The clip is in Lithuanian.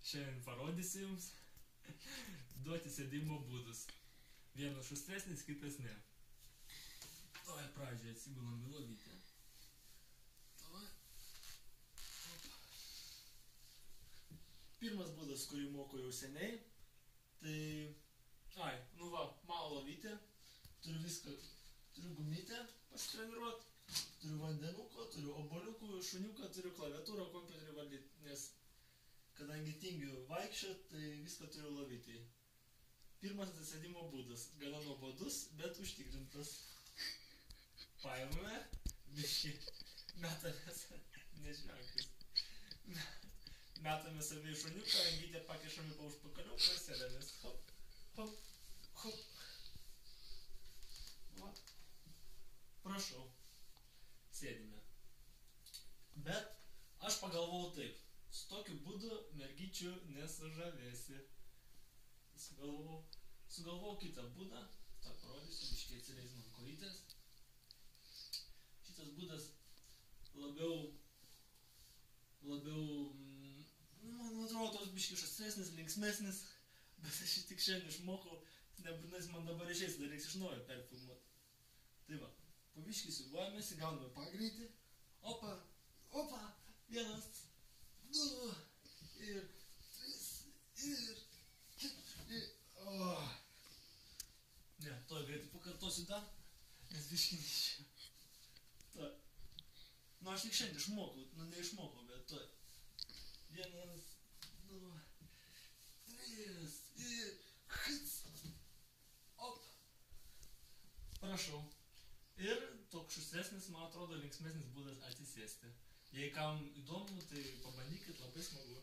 Šiandien parodysiu jums duoti sėdimo būdus. Vienas šustresnis, kitas ne. Davai pradžioje atsigulam į lovytę. Davai. Pirmas būdas, kurį moku jau seniai, tai... mano lovytė. Turiu viską. Turiu gumytę pasitreniruot. Turiu vandenuko, turiu oboliukų, šuniuką, turiu klaviatūrą, kompiuterį valdyti, nes kadangi tingiu vaikščiot, tai viską turiu lovytėj. Pirmas atsėdimo būdas. Gana nuobodus, bet užtikrintas. Paimame, biškį, metamės, nežvenkus. Metame save į šuniuką, rankytę pakišame po užpakaliuką ir sėdamės. Hop, hop, hop. Va. Prašau. Sėdime. Bet aš pagalvojau taip. Su tokiu būdu mergyčių nesužavėsi. Sugalvojau kitą būdą. tą parodysiu, biškį atsileis man kojytės. Šitas būdas labiau, man atrodo, tos biškį šastresnis, linksmesnis, bet aš jį tik šiandien išmokau, nebūtinai man dabar išeis, dar reiks iš naujo perfilmuoti. Tai va, po biškį siubuojamės, įgauname pagreitį, opa, opa, 1, 2, ir 3, ir 4, Ne, to greitai pakartosiu dar, nes biškį neišėjo. To. Nu, aš tik šiandien išmokau, neišmokau, bet to. 1, 2, 3, ir op. Prašau. Ir toks šustresnis, man atrodo, linksmesnis būdas atsisėsti. Jei kam įdomu, tai pabandykit, labai smagu.